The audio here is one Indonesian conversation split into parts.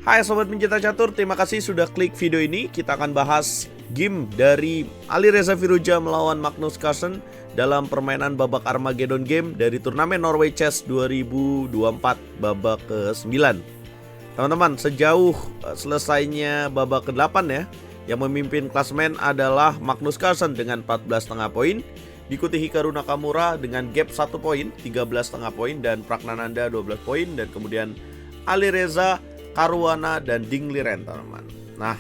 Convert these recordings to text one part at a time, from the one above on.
Hai Sobat Pencinta Catur, terima kasih sudah klik video ini. Kita akan bahas game dari Alireza Firouzja melawan Magnus Carlsen dalam permainan babak Armageddon game dari turnamen Norway Chess 2024 babak ke-9. Teman-teman, sejauh selesainya babak ke-8 ya, yang memimpin klasemen adalah Magnus Carlsen dengan 14,5 poin, diikuti Hikaru Nakamura dengan gap 1 poin, 13,5 poin, dan Praggnanandhaa 12 poin, dan kemudian Alireza, Caruana, dan Ding Liren, teman-teman. Nah,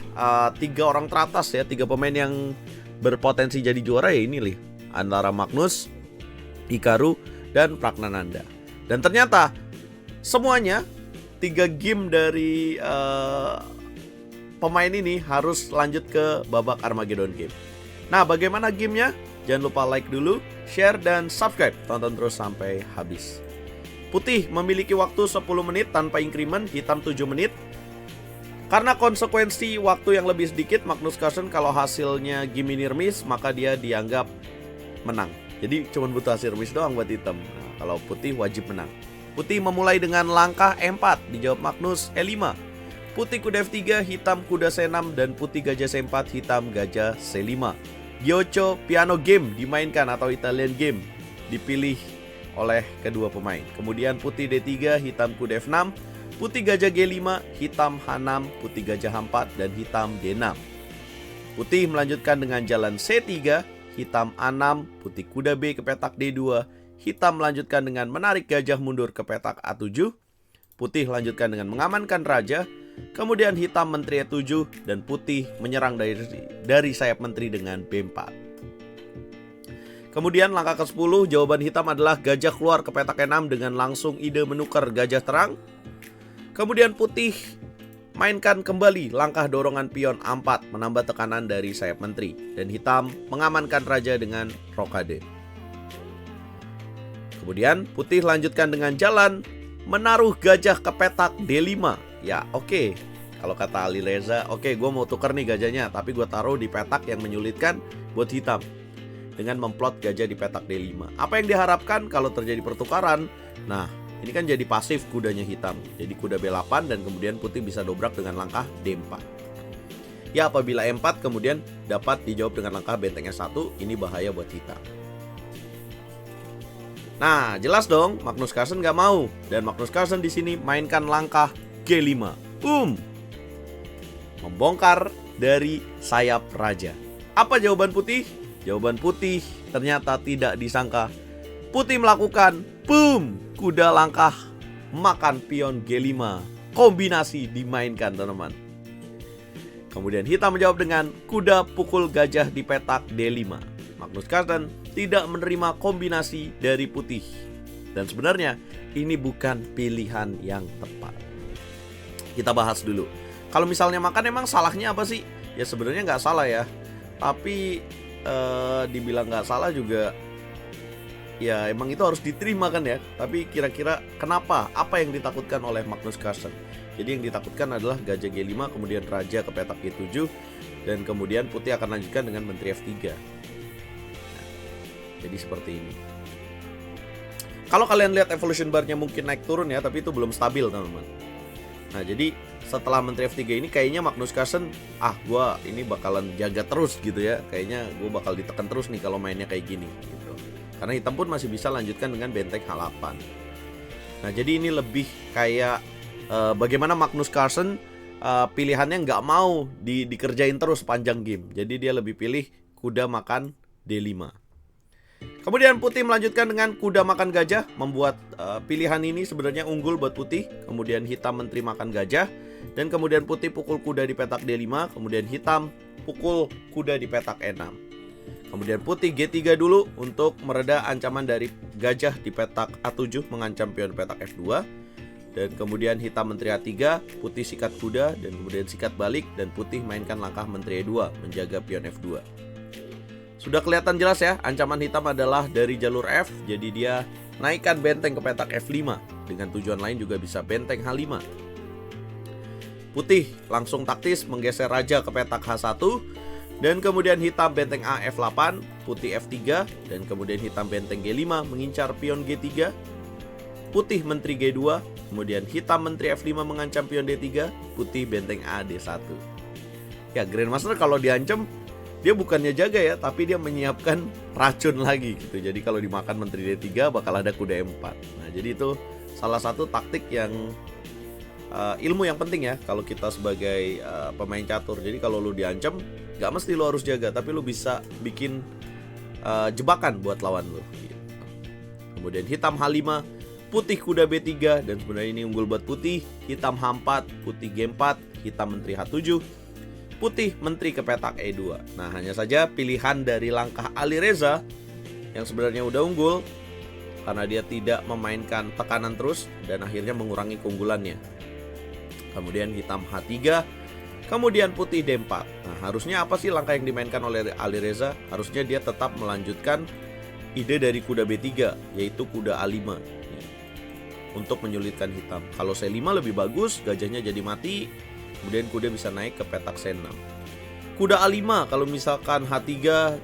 3 orang teratas ya, 3 pemain yang berpotensi jadi juara ya ini nih, antara Magnus, Hikaru, dan Praggnanandhaa. Dan ternyata semuanya 3 game dari pemain ini harus lanjut ke babak Armageddon game. Nah, bagaimana gamenya? Jangan lupa like dulu, share, dan subscribe. Tonton terus sampai habis. Putih memiliki waktu 10 menit tanpa increment, hitam 7 menit. Karena konsekuensi waktu yang lebih sedikit, Magnus Carlsen kalau hasilnya game ini remis, maka dia dianggap menang. Jadi cuma butuh hasil remis doang buat hitam. Nah, kalau putih wajib menang. Putih memulai dengan langkah E4, dijawab Magnus E5. Putih kuda F3, hitam kuda C6, dan putih gajah C4, hitam gajah C5. Giocho piano game dimainkan atau Italian game dipilih oleh kedua pemain. Kemudian putih D3, hitam kuda F6, putih gajah G5, hitam H6, putih gajah H4, dan hitam D6. Putih melanjutkan dengan jalan C3, hitam A6, putih kuda B ke petak D2, hitam melanjutkan dengan menarik gajah mundur ke petak A7, putih lanjutkan dengan mengamankan raja, kemudian hitam menteri E7, dan putih menyerang dari sayap menteri dengan B4. Kemudian langkah ke-10, jawaban hitam adalah gajah keluar ke petak E6 dengan langsung ide menukar gajah terang. Kemudian putih mainkan kembali langkah dorongan pion A4 menambah tekanan dari sayap menteri. Dan hitam mengamankan raja dengan rokade. Kemudian putih lanjutkan dengan jalan menaruh gajah ke petak D5. Ya oke, kalau kata Alireza, oke, gue mau tukar nih gajahnya, tapi gue taruh di petak yang menyulitkan buat hitam dengan memplot gajah di petak D5. Apa yang diharapkan kalau terjadi pertukaran? Nah, ini kan jadi pasif kudanya hitam. Jadi kuda B8 dan kemudian putih bisa dobrak dengan langkah D4. Ya, apabila E4 kemudian dapat dijawab dengan langkah benteng S1, ini bahaya buat hitam. Nah, jelas dong, Magnus Carlsen nggak mau. Dan Magnus Carlsen di sini mainkan langkah G5. Membongkar dari sayap raja. Apa jawaban putih? Jawaban putih ternyata tidak disangka. Putih melakukan kuda langkah makan pion G5. Kombinasi dimainkan, teman-teman. Kemudian hitam menjawab dengan kuda pukul gajah di petak D5. Magnus Carlsen tidak menerima kombinasi dari putih. Dan sebenarnya ini bukan pilihan yang tepat. Kita bahas dulu. Kalau misalnya makan, emang salahnya apa sih? Ya sebenarnya nggak salah ya. Tapi dibilang nggak salah juga, ya emang itu harus diterima kan ya. Tapi kira-kira kenapa? Apa yang ditakutkan oleh Magnus Carlsen? Jadi yang ditakutkan adalah gajah G5, kemudian raja ke petak G7, dan kemudian putih akan lanjutkan dengan menteri F3. Nah, jadi seperti ini. Kalau kalian lihat evolution bar-nya mungkin naik turun ya, tapi itu belum stabil, teman-teman. Nah, jadi setelah menteri F3 ini kayaknya Magnus Carlsen, gue ini bakalan jaga terus gitu ya. Kayaknya gue bakal ditekan terus nih kalau mainnya kayak gini gitu. Karena hitam pun masih bisa lanjutkan dengan benteng H8. Nah, jadi ini lebih kayak bagaimana Magnus Carlsen pilihannya nggak mau dikerjain terus panjang game. Jadi dia lebih pilih kuda makan D5. Kemudian putih melanjutkan dengan kuda makan gajah, membuat pilihan ini sebenarnya unggul buat putih. Kemudian hitam menteri makan gajah, dan kemudian putih pukul kuda di petak D5, kemudian hitam pukul kuda di petak E6. Kemudian putih G3 dulu untuk mereda ancaman dari gajah di petak A7 mengancam pion petak F2. Dan kemudian hitam menteri A3, putih sikat kuda, dan kemudian sikat balik, dan putih mainkan langkah menteri E2 menjaga pion F2. Sudah kelihatan jelas ya, ancaman hitam adalah dari jalur F, jadi dia naikkan benteng ke petak F5. Dengan tujuan lain juga bisa benteng H5. Putih langsung taktis menggeser raja ke petak H1, dan kemudian hitam benteng A F8, putih F3, dan kemudian hitam benteng G5 mengincar pion G3. Putih menteri G2 kemudian hitam menteri F5 mengancam pion D3, putih benteng A D1. Ya, Grandmaster kalau diancam dia bukannya jaga ya, tapi dia menyiapkan racun lagi gitu. Jadi kalau dimakan menteri D3 bakal ada kuda E4. Nah, jadi itu salah satu taktik yang ilmu yang penting ya kalau kita sebagai pemain catur. Jadi kalau lu diancam, gak mesti lu harus jaga, tapi lu bisa bikin jebakan buat lawan lu gitu. Kemudian hitam H5, putih kuda B3, dan sebenarnya ini unggul buat putih. Hitam H4, putih G4, hitam menteri H7, putih menteri ke petak E2. Nah, hanya saja pilihan dari langkah Alireza yang sebenarnya udah unggul karena dia tidak memainkan tekanan terus dan akhirnya mengurangi keunggulannya. Kemudian hitam H3, kemudian putih D4. Nah, harusnya apa sih langkah yang dimainkan oleh Alireza? Harusnya dia tetap melanjutkan ide dari kuda B3, yaitu kuda A5 untuk menyulitkan hitam. Kalau C5 lebih bagus, gajahnya jadi mati. Kemudian kuda bisa naik ke petak C6. Kuda A5 kalau misalkan H3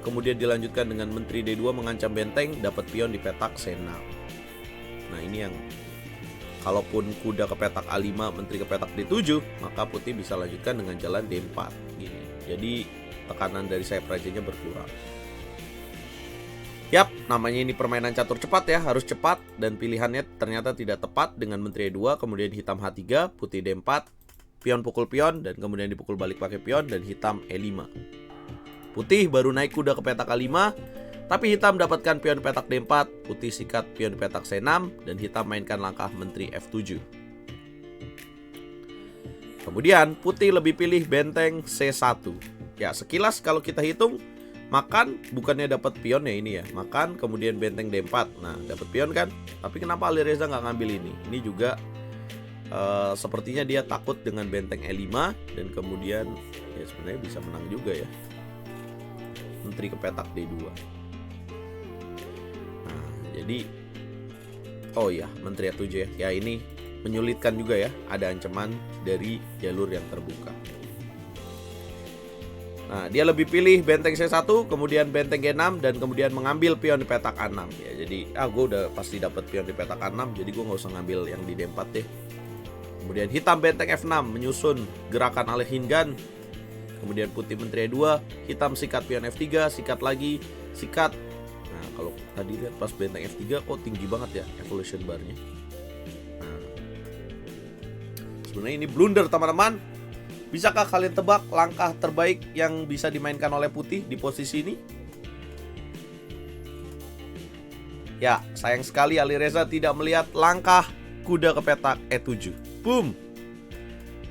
kemudian dilanjutkan dengan menteri D2 mengancam benteng, dapat pion di petak C6. Nah, ini yang kalaupun kuda ke petak A5, menteri ke petak D7, maka putih bisa lanjutkan dengan jalan D4 gini. Jadi tekanan dari sayap rajanya berkurang. Yap, namanya ini permainan catur cepat ya, harus cepat, dan pilihannya ternyata tidak tepat dengan menteri E2, kemudian hitam H3, putih D4, pion pukul pion, dan kemudian dipukul balik pakai pion, dan hitam E5. Putih baru naik kuda ke petak A5, tapi hitam dapatkan pion petak D4, putih sikat pion petak C6, dan hitam mainkan langkah menteri F7. Kemudian putih lebih pilih benteng C1. Ya, sekilas kalau kita hitung, makan bukannya dapat pion ya ini ya, makan kemudian benteng D4. Nah, dapat pion kan? Tapi kenapa Alireza nggak ngambil ini? Ini juga sepertinya dia takut dengan benteng E5, dan kemudian ya sebenarnya bisa menang juga ya, menteri ke petak D2. Nah, jadi oh ya, menteri E7 ya. Ya, ini menyulitkan juga ya, ada ancaman dari jalur yang terbuka. Nah, dia lebih pilih benteng C1, kemudian benteng G6, dan kemudian mengambil pion di petak A6 ya. Jadi gue udah pasti dapat pion di petak A6, jadi gue nggak usah ngambil yang di D4 deh. Kemudian hitam benteng F6 menyusun gerakan Alekhine. Kemudian putih menteri E2, hitam sikat pion F3, sikat lagi, sikat. Nah, kalau tadi lihat pas benteng F3 kok tinggi banget ya evolution barnya. Nah, sebenarnya ini blunder teman-teman. Bisakah kalian tebak langkah terbaik yang bisa dimainkan oleh putih di posisi ini? Ya, sayang sekali Alireza tidak melihat langkah kuda ke petak E7. Boom.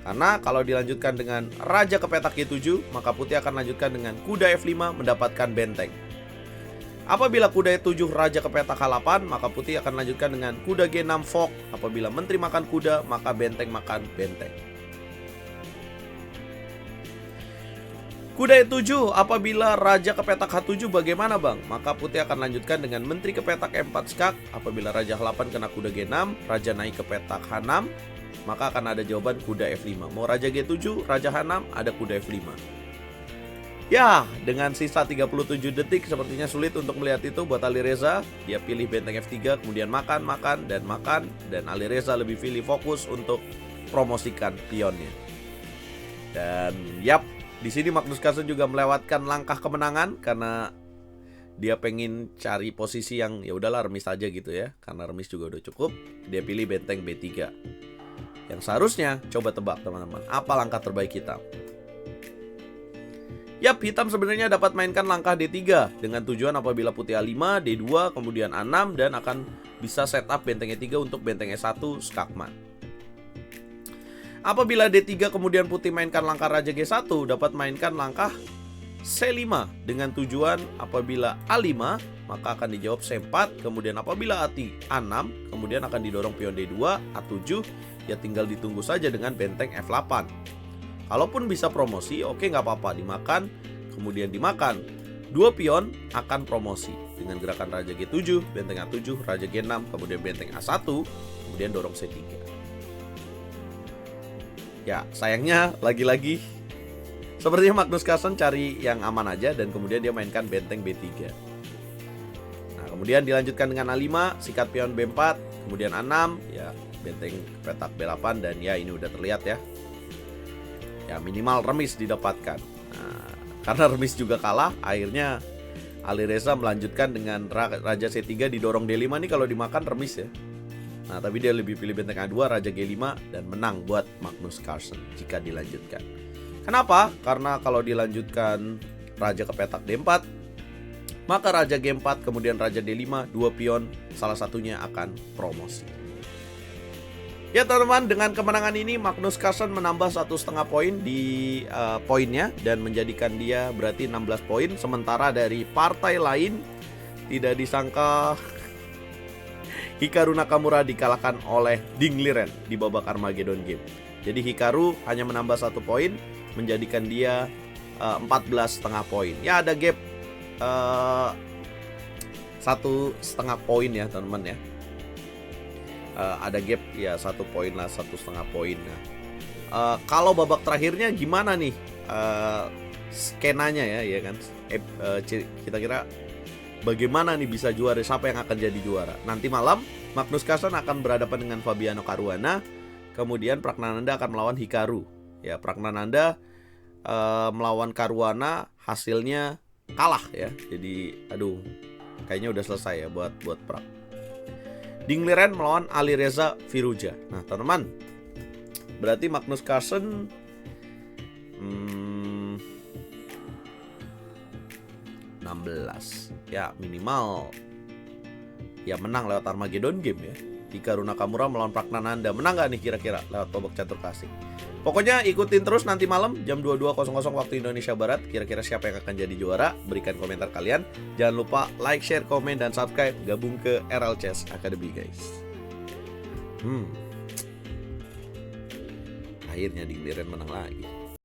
Karena kalau dilanjutkan dengan raja ke petak G7, maka putih akan lanjutkan dengan kuda F5 mendapatkan benteng. Apabila kuda E7 raja ke petak H8, maka putih akan lanjutkan dengan kuda G6 fork. Apabila menteri makan kuda, maka benteng makan benteng. Kuda E7 apabila raja ke petak H7 bagaimana bang? Maka putih akan lanjutkan dengan menteri ke petak E4 skak. Apabila raja H8 kena kuda G6, raja naik ke petak H6, maka akan ada jawaban kuda F5. Mau raja G7, raja H6, ada kuda F5. Ya, dengan sisa 37 detik sepertinya sulit untuk melihat itu buat Alireza. Dia pilih benteng F3, kemudian makan, dan Alireza lebih pilih fokus untuk promosikan pionnya. Dan yap, di sini Magnus Carlsen juga melewatkan langkah kemenangan karena dia pengen cari posisi yang ya udahlah remis aja gitu ya. Karena remis juga udah cukup, dia pilih benteng B3. Yang seharusnya coba tebak teman-teman, apa langkah terbaik hitam? Yap, hitam sebenarnya dapat mainkan langkah D3 dengan tujuan apabila putih A5, D2, kemudian A6, dan akan bisa setup benteng E3 untuk benteng E1 skakmat. Apabila D3 kemudian putih mainkan langkah raja G1, dapat mainkan langkah C5 dengan tujuan apabila A5 maka akan dijawab C4, kemudian apabila A6 kemudian akan didorong pion D2, A7 ya tinggal ditunggu saja dengan benteng F8. Kalaupun bisa promosi, oke nggak apa-apa, dimakan, kemudian dimakan. Dua pion akan promosi dengan gerakan raja G7, benteng A7, raja G6, kemudian benteng A1, kemudian dorong C3. Ya, sayangnya lagi-lagi sepertinya Magnus Carlsen cari yang aman aja dan kemudian dia mainkan benteng B3. Nah, kemudian dilanjutkan dengan A5, sikat pion B4, Kemudian A6 ya benteng petak B8 dan ya ini udah terlihat ya. Ya minimal remis didapatkan. Nah, karena remis juga kalah, akhirnya Alireza melanjutkan dengan Raja C3 didorong D5 nih kalau dimakan remis ya. Nah, tapi dia lebih pilih benteng A2, Raja G5 dan menang buat Magnus Carlsen jika dilanjutkan. Kenapa? Karena kalau dilanjutkan Raja ke petak D4, maka Raja G4 kemudian Raja D5, dua pion salah satunya akan promosi. Ya teman-teman, dengan kemenangan ini Magnus Carlsen menambah 1,5 poin di poinnya dan menjadikan dia berarti 16 poin. Sementara dari partai lain tidak disangka Hikaru Nakamura dikalahkan oleh Ding Liren di babak Armageddon Game. Jadi Hikaru hanya menambah 1 poin, menjadikan dia 14,5 poin. Ya ada gap 1,5 poin ya teman-teman ya. Ada gap ya 1 poin lah, 1,5 poin. Nah, kalau babak terakhirnya gimana nih skenanya ya kan? Kita kira bagaimana nih bisa juara, siapa yang akan jadi juara? Nanti malam Magnus Carlsen akan berhadapan dengan Fabiano Caruana, kemudian Praggnanandha akan melawan Hikaru. Ya, Praggnanandha melawan Caruana hasilnya kalah ya. Jadi aduh, kayaknya udah selesai ya buat Prag. Ding Liren melawan Alireza Firouzja. Nah, teman-teman, berarti Magnus Carlsen 16. Ya, minimal ya menang lewat Armageddon Game ya. Hikaru Nakamura melawan Praggnanandha. Menang gak nih kira-kira lewat babak catur klasik? Pokoknya ikutin terus nanti malam jam 22.00 waktu Indonesia Barat. Kira-kira siapa yang akan jadi juara? Berikan komentar kalian. Jangan lupa like, share, komen, dan subscribe. Gabung ke RL Chess Academy guys. Akhirnya Ding Liren menang lagi.